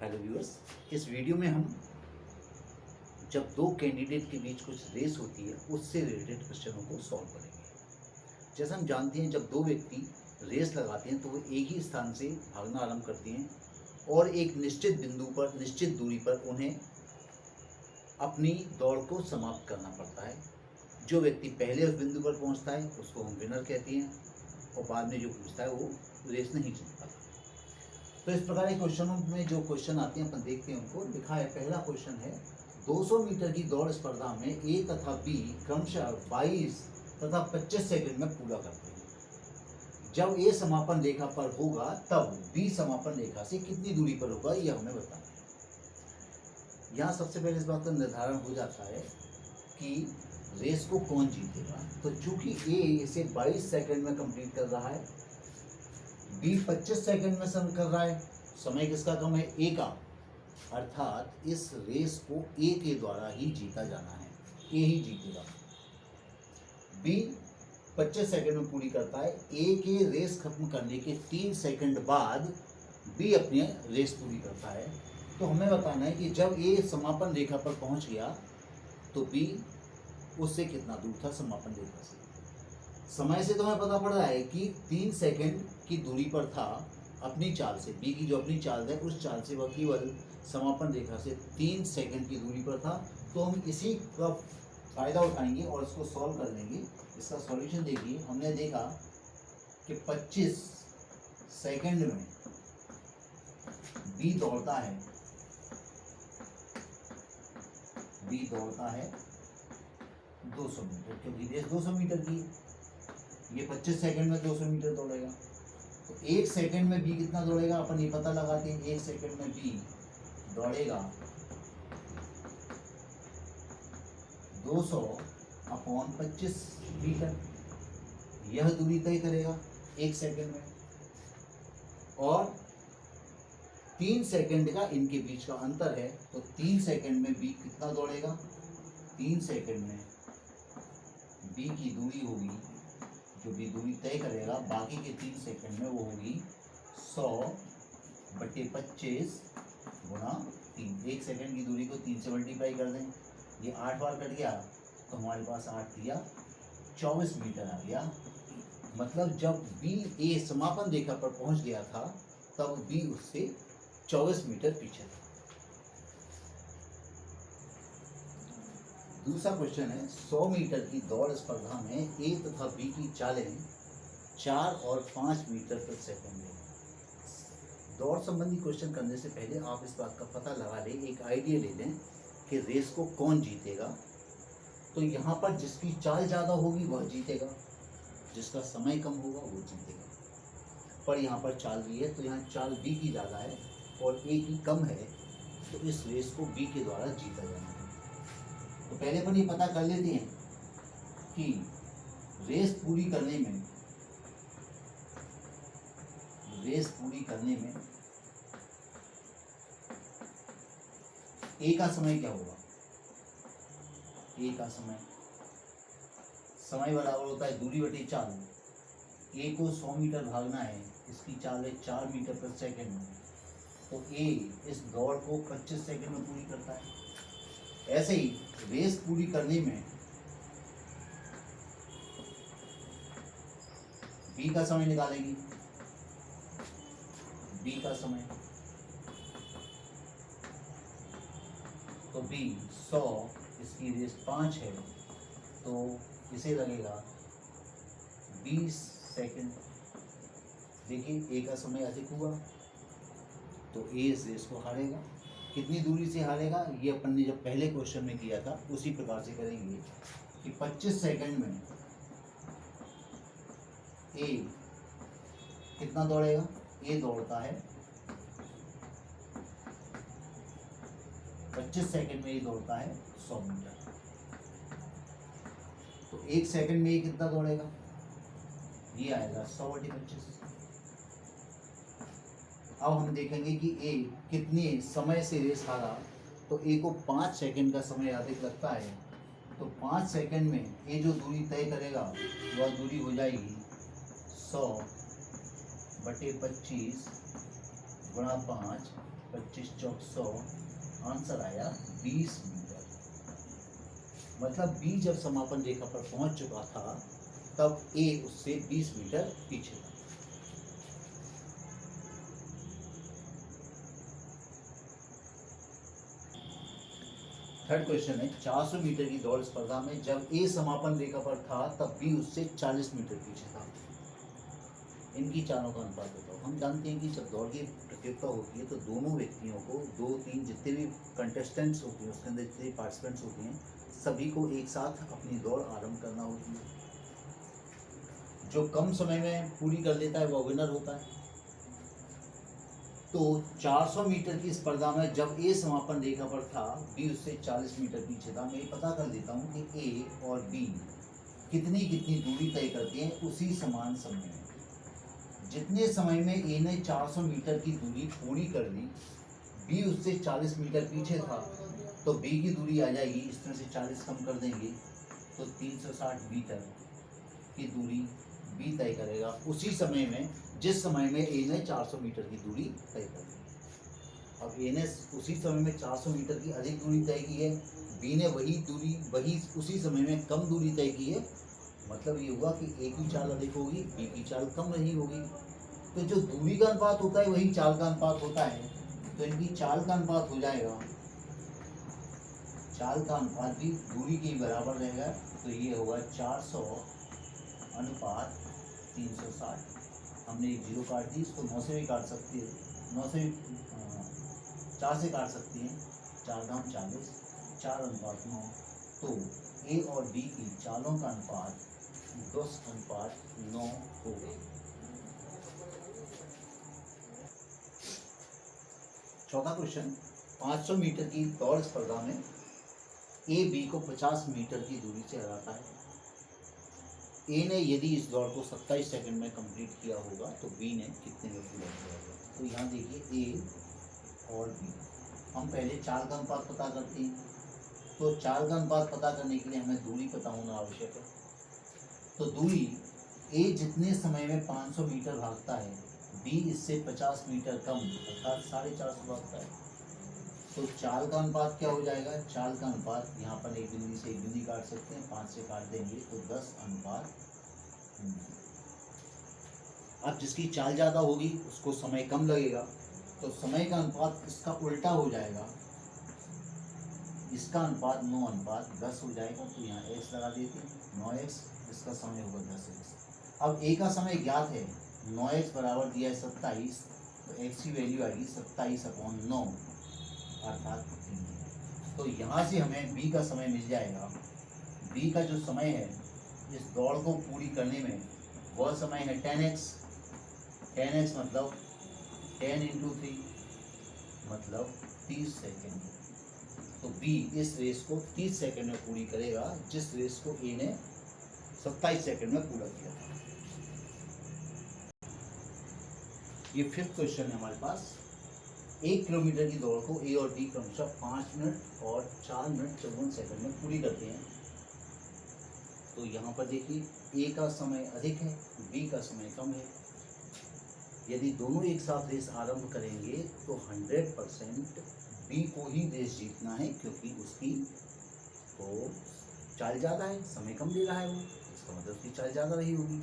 Hello viewers, इस video में हम जब दो कैंडिडेट के बीच कुछ रेस होती है उससे रिलेटेड क्वेश्चनों को सॉल्व करेंगे। जैसा हम जानते हैं, जब दो व्यक्ति रेस लगाते हैं तो वो एक ही स्थान से भागना आरंभ करते हैं और एक निश्चित बिंदु पर, निश्चित दूरी पर उन्हें अपनी दौड़ को समाप्त करना पड़ता है। जो व्यक्ति पहले उस बिंदु पर पहुंचता है उसको हम विनर कहते हैं और बाद में जो पहुंचता है वो रेस नहीं जीत पाता। तो इस प्रकार के क्वेश्चनों में जो क्वेश्चन आते हैं अपन देखते हैं उनको। लिखा है, पहला क्वेश्चन है, 200 मीटर की दौड़ स्पर्धा में ए तथा बी क्रमशः 22 तथा 25 सेकंड में पूरा करते हैं। जब ए समापन रेखा पर होगा तब बी समापन रेखा से कितनी दूरी पर होगा, यह हमें बताना है। यहाँ सबसे पहले इस बात का निर्धारण हो जाता है कि रेस को कौन जीतेगा। तो चूंकि ए इसे 22 सेकंड में कंप्लीट कर रहा है, बी 25 सेकंड में कर रहा है, समय किसका कम है, ए का, अर्थात इस रेस को ए के द्वारा ही जीता जाना है, ए ही जीतेगा। बी 25 सेकंड में पूरी करता है, ए के रेस खत्म करने के 3 सेकंड बाद बी अपनी रेस पूरी करता है। तो हमें बताना है कि जब ए समापन रेखा पर पहुंच गया तो बी उससे कितना दूर था समापन रेखा से। समय से तो हमें पता पड़ रहा है कि 3 सेकंड की दूरी पर था अपनी चाल से, बी की जो अपनी चाल है उस चाल से वह केवल समापन रेखा से 3 सेकंड की दूरी पर था। तो हम इसी का फायदा उठाएंगे और इसको सॉल्व कर लेंगे। इसका सॉल्यूशन देखिए, हमने देखा कि 25 सेकंड में बी दौड़ता है, बी दौड़ता है 200 मीटर, क्योंकि रेस 200 मीटर की, ये 25 सेकंड में 200 मीटर दौड़ेगा। तो 1 सेकंड में बी कितना दौड़ेगा, अपन ये पता लगाते हैं। 1 सेकंड में बी दौड़ेगा 200 अपॉन 25 मीटर, यह दूरी तय करेगा 1 सेकंड में। और 3 सेकंड का इनके बीच का अंतर है, तो 3 सेकंड में बी कितना दौड़ेगा, 3 सेकंड में बी की दूरी होगी, जो भी दूरी तय करेगा बाकी के 3 सेकंड में, वो होगी 100/25 गुणा 3। 1 सेकंड की दूरी को 3 से मल्टीप्लाई कर दें, ये 8 बार कट गया तो हमारे पास 8 दिया 24 मीटर आ गया। मतलब जब बी ए समापन रेखा पर पहुंच गया था तब बी उससे 24 मीटर पीछे था। दूसरा क्वेश्चन है, 100 मीटर की दौड़ स्पर्धा में ए तथा बी की चालें 4 और 5 मीटर प्रति सेकंड है। दौड़ संबंधी क्वेश्चन करने से पहले आप इस बात का पता लगा लें, एक आइडिया ले लें कि रेस को कौन जीतेगा। तो यहाँ पर जिसकी चाल ज़्यादा होगी वह जीतेगा, जिसका समय कम होगा वो जीतेगा। पर यहाँ पर चाल भी है, तो यहाँ चाल बी की ज़्यादा है और ए की कम है, तो इस रेस को बी के द्वारा जीता जाना है। तो पहले अपन ये पता कर लेते हैं कि रेस पूरी करने में ए का समय क्या होगा। ए का समय बराबर होता है दूरी बटे चाल। ए को 100 मीटर भागना है, इसकी चाल है 4 मीटर प्रति सेकंड, तो ए इस दौड़ को 25 सेकंड में पूरी करता है। ऐसे ही रेस पूरी करने में बी का समय निकालेंगे। बी का समय तो बी 100, इसकी रेस 5 है तो इसे लगेगा 20 सेकंड। देखिए ए का समय अधिक हुआ तो ए इस रेस को हारेगा। कितनी दूरी से हारेगा, ये अपन ने जब पहले क्वेश्चन में किया था उसी प्रकार से करेंगे कि 25 सेकंड में ए कितना दौड़ेगा। ए दौड़ता है 25 सेकंड में, ए दौड़ता है 100 मीटर, तो 1 सेकंड में ए कितना दौड़ेगा, ये आएगा 100/25। अब हम देखेंगे कि ए कितने समय से रेस हारा। तो ए को 5 सेकंड का समय अधिक लगता है, तो 5 सेकंड में ए जो दूरी तय करेगा वह दूरी हो जाएगी 100/25 गुणा 5, 25 चौक 100, आंसर आया 20 मीटर। मतलब बी जब समापन रेखा पर पहुंच चुका था तब ए उससे 20 मीटर पीछे था। थर्ड क्वेश्चन है 400 मीटर की दौड़ स्पर्धा में जब ए समापन रेखा पर था तब बी उससे 40 मीटर पीछे था। इनकी चारों का अनुपात बताओ। हम जानते हैं कि जब दौड़ की प्रतियोगिता होती है तो दोनों व्यक्तियों को 2-3 जितने भी कंटेस्टेंट्स होते हैं उसके अंदर जितने भी पार्टिसिपेंट्स होते हैं सभी को एक साथ अपनी दौड़ आरंभ करना होती है। जो कम समय में पूरी कर लेता है वो विनर होता है। तो 400 मीटर की स्पर्धा में जब ए समापन रेखा पर था बी उससे 40 मीटर पीछे था। मैं ये पता कर लेता हूँ कि ए और बी कितनी कितनी दूरी तय करते हैं उसी समान समय में। जितने समय में ए ने 400 मीटर की दूरी पूरी कर ली, बी उससे 40 मीटर पीछे था, तो बी की दूरी आ जाएगी, इसमें से 40 कम कर देंगे तो 360 मीटर की दूरी बी तय करेगा उसी समय में जिस समय में ए ने 400 मीटर की दूरी तय कर ली। अब ए ने उसी समय में 400 मीटर की अधिक दूरी तय की है, बी ने वही उसी समय में कम दूरी तय की है। मतलब ये हुआ कि ए की चाल अधिक होगी, बी की चाल कम नहीं होगी। तो जो दूरी का अनुपात होता है वही चाल का अनुपात होता है, तो इनकी चाल का अनुपात हो जाएगा, चाल का अनुपात भी दूरी के बराबर रहेगा। तो ये होगा 400 अनुपात 360। हमने एक जीरो काट दी, इसको 9 से भी काट सकती है, 9 से 4 से काट सकती हैं, 4 दाम 40, 4 अनुपात 9। तो ए और बी की चालों का अनुपात 10 अनुपात 9 होगा। चौथा क्वेश्चन 500 मीटर की दौड़ स्पर्धा में ए बी को 50 मीटर की दूरी से हराता है। ए ने यदि इस दौड़ को 27 सेकंड में कंप्लीट किया होगा तो बी ने कितने में पूरा किया होगा। तो यहाँ देखिए ए और बी, हम पहले चाल का अनुपात पता करते हैं। तो चाल का अनुपात पता करने के लिए हमें दूरी पता होना आवश्यक है। तो दूरी ए जितने समय में 500 मीटर भागता है, बी इससे 50 मीटर कम अर्थात 450 भागता है। तो चाल का अनुपात क्या हो जाएगा, चाल का अनुपात यहाँ पर एक बिंदु से एक बिंदु काट सकते हैं, 5 से काट देंगे तो 10 अनुपात 9। अब जिसकी चाल ज़्यादा होगी उसको समय कम लगेगा, तो समय का अनुपात इसका उल्टा हो जाएगा, इसका अनुपात 9 अनुपात 10 हो जाएगा। तो यहाँ x लगा देते हैं, 9x, इसका समय होगा 10x। अब a का समय ज्ञात है, 9x बराबर दिया है 27, तो x की वैल्यू आएगी 27/9 अर्थात 3। तो यहाँ से हमें b का समय मिल जाएगा। b का जो समय है इस दौड़ को पूरी करने में वह समय है 10x। 10x मतलब 10 × 3 मतलब 30 सेकेंड। तो b इस रेस को 30 सेकेंड में पूरी करेगा जिस रेस को a ने 27 सेकेंड में पूरा किया था। ये फिफ्थ क्वेश्चन है हमारे पास। 1 किलोमीटर की दौड़ को ए और बी क्रमशः 5 मिनट और 4 मिनट 54 सेकंड में पूरी करते हैं। तो यहाँ पर देखिए ए का समय अधिक है, बी का समय कम है। यदि दोनों एक साथ रेस आरंभ करेंगे तो 100% बी को ही रेस जीतना है, क्योंकि उसकी तो चाल ज़्यादा है, समय कम ले रहा है वो, इसका मतलब उसकी चाल ज़्यादा रही होगी।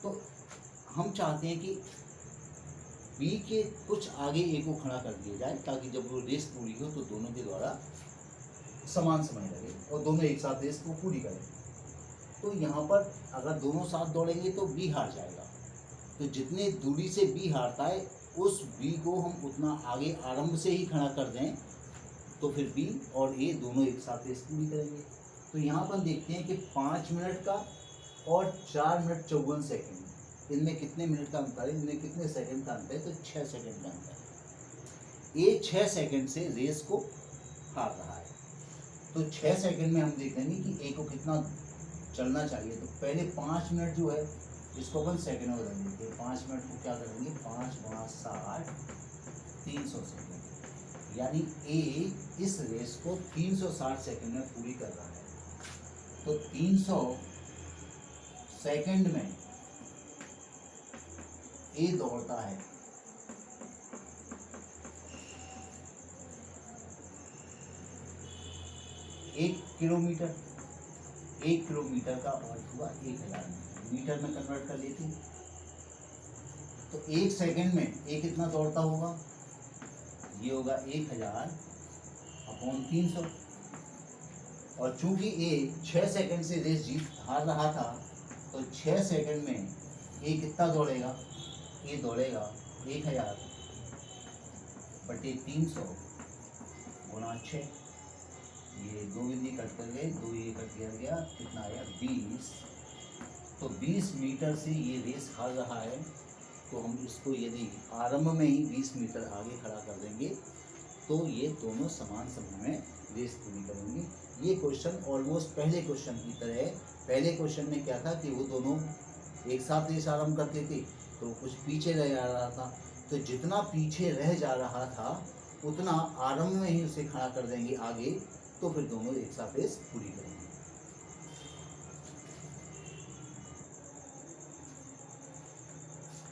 तो हम चाहते हैं कि बी के कुछ आगे ए को खड़ा कर दिया जाए ताकि जब वो रेस पूरी हो तो दोनों के द्वारा समान समय लगे और दोनों एक साथ रेस को पूरी करें। तो यहाँ पर अगर दोनों साथ दौड़ेंगे तो बी हार जाएगा। तो जितने दूरी से बी हारता है उस बी को हम उतना आगे आरंभ से ही खड़ा कर दें, तो फिर बी और ए दोनों एक साथ रेस पूरी करेंगे। तो यहाँ पर देखते हैं कि 5 मिनट का और 4 मिनट 54 सेकेंड, इनमें कितने मिनट का अंतर है, इनमें कितने सेकंड का अंतर है, तो 6 सेकंड का अंतर है। ये 6 सेकंड से रेस को हार रहा है। तो 6 सेकंड में हम देखेंगे कि ए को कितना चलना चाहिए। तो पहले 5 मिनट जो है इसको अपन सेकंड में बदल देते हैं। 5 मिनट को क्या करेंगे, 5 × 60 300 सेकंड, यानी ए इस रेस को 360 सेकंड में पूरी कर रहा है। तो 300 सेकंड में ए दौड़ता है 1 किलोमीटर का अर्थ हुआ 1000 मीटर में कन्वर्ट कर लेते हैं। तो 1 सेकंड में ए कितना दौड़ता होगा, ये होगा 1000/300। और चूंकि ए 6 सेकंड से रेस हार रहा था, तो 6 सेकंड में ए कितना दौड़ेगा, ए दौड़ेगा 1000/300 गुणा 6। ये 2 बिंदी कट कर गए, 2 ये कट गया, कितना आया 20। तो 20 मीटर से ये रेस हार रहा है, तो हम इसको यदि आरंभ में ही 20 मीटर आगे खड़ा कर देंगे तो ये दोनों समान समय में रेस पूरी करेंगे। ये क्वेश्चन ऑलमोस्ट पहले क्वेश्चन की तरह है। पहले क्वेश्चन में क्या था कि वो दोनों एक साथ रेस आरंभ करते थे, तो कुछ पीछे रह जा रहा था, तो जितना पीछे रह जा रहा था उतना आरंभ में ही उसे खड़ा कर देंगे आगे, तो फिर दोनों एक साथ रेस पूरी करेंगे।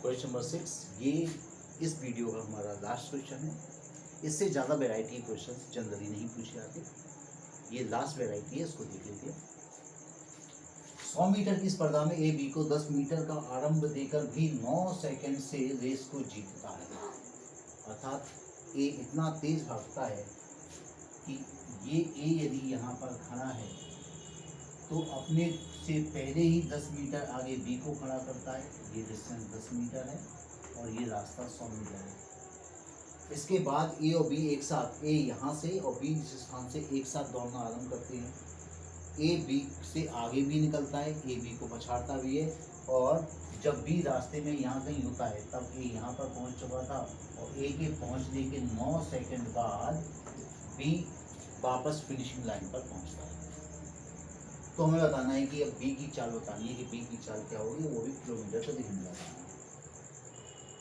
क्वेश्चन नंबर 6, ये इस वीडियो का हमारा लास्ट क्वेश्चन है। इससे ज़्यादा वैरायटी क्वेश्चन जनरली नहीं पूछे जाते, ये लास्ट वैरायटी है, इसको देख लेते हैं। 100 मीटर की स्पर्धा में ए बी को 10 मीटर का आरंभ देकर भी 9 सेकंड से रेस को जीतता है। अर्थात ए इतना तेज भागता है कि ये ए यदि यहाँ पर खड़ा है तो अपने से पहले ही 10 मीटर आगे बी को खड़ा करता है। ये डिस्टेंस 10 मीटर है और ये रास्ता 100 मीटर है। इसके बाद ए और बी एक साथ, ए यहाँ से और बी इस स्थान से एक साथ दौड़ना आरंभ करते हैं। ए बी से आगे भी निकलता है, ए बी को पछाड़ता भी है, और जब बी रास्ते में यहाँ कहीं होता है तब ए यहाँ पर पहुँच चुका था, और ए के पहुँचने के 9 सेकंड बाद बी वापस फिनिशिंग लाइन पर पहुँचता है। तो हमें बताना है कि अब बी की चाल बतानी है कि बी की चाल क्या होगी, वो भी किलोमीटर प्रति घंटा का।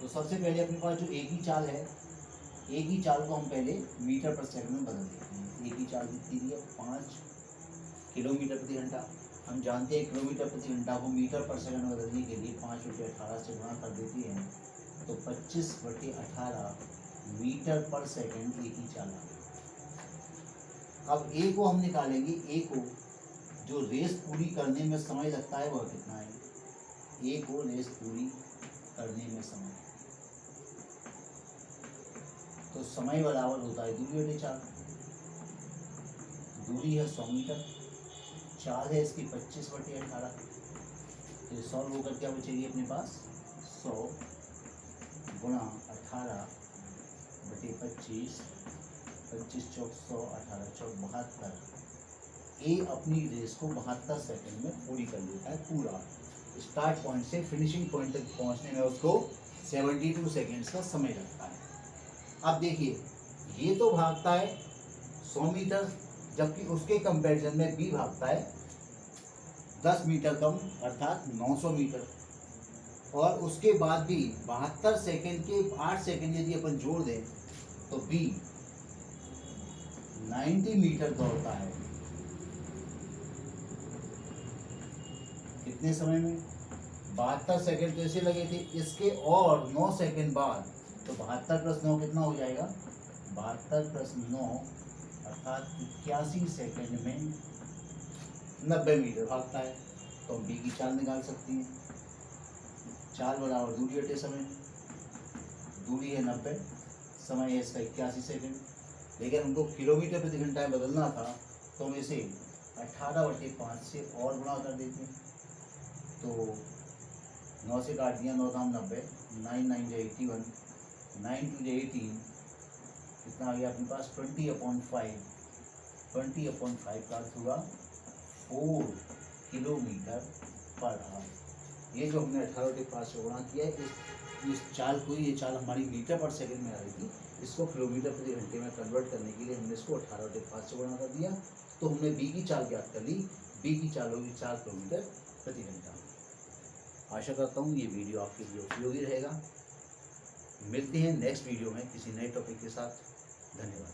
तो सबसे पहले अपने पास जो ए की चाल है, ए की चाल को हम पहले मीटर पर सेकंड में बदल देते हैं। ए की चाल कितनी दी है, 5 किलोमीटर प्रति घंटा। हम जानते हैं किलोमीटर प्रति घंटा को मीटर पर सेकंड में बदलने के लिए 5/18 से गुणा कर देते हैं, तो 25/18 मीटर पर सेकंड ए की चाल आ गई। अब ए को हम निकालेंगे, ए को जो रेस पूरी करने में समय लगता है वह कितना है, ए को रेस पूरी करने में समय, तो समय बराबर होता है दूरी/4। दूरी है 100 मीटर, चाल है इसकी 25/18, तो ये सॉल्व होकर क्या बचेगी अपने पास, 100 गुणा 18/25, 25 चौक 100, 18 चौक 72। ए अपनी रेस को 72 सेकंड में पूरी कर लेता है पूरा। स्टार्ट पॉइंट से फिनिशिंग पॉइंट तक पहुंचने में उसको 72 सेकंड्स का समय लगता है। अब देखिए, ये तो भागता है 100 मीटर, जबकि उसके कंपैरिजन में बी भागता है 10 मीटर कम, अर्थात 900 मीटर। और उसके बाद भी 72 सेकंड के 8 सेकंड यदि अपन जोड़ दें तो बी 90 मीटर दौड़ता है। कितने समय में, 72 सेकंड तो ऐसे लगे थे, इसके और 9 सेकंड बाद, तो 72 + 9 कितना हो जाएगा, 72 + 9 अर्थात 81 सेकंड में 90 मीटर भागता है। तो हम बी की चाल निकाल सकते हैं। चाल बराबर दूरी/समय, दूरी है 90, समय है इसका 81 सेकंड, लेकिन हमको किलोमीटर प्रति घंटा में बदलना था, तो हम इसे 18/5 से और गुणा कर देते हैं। तो 9 से काट दिया, 9 दाम 90, 9 9 जो 81, 9 2 जो 18, कितना आ गया अपने पास 20/5, 20/5 का अर्थ हुआ 4 किलोमीटर पर आवर। ये जो हमने 18/5 से गुणा किया है, इस चाल को, ये चाल हमारी मीटर पर सेकंड में आ रही थी, इसको किलोमीटर प्रति घंटे में कन्वर्ट करने के लिए हमने इसको 18/5 से गुणा कर दिया। तो हमने बी की चाल ज्ञात कर ली, बी की चाल होगी 4 किलोमीटर प्रति घंटा। आशा करता हूँ ये वीडियो आपके लिए उपयोगी रहेगा। मिलते हैं नेक्स्ट वीडियो में किसी नए टॉपिक के साथ। धन्यवाद।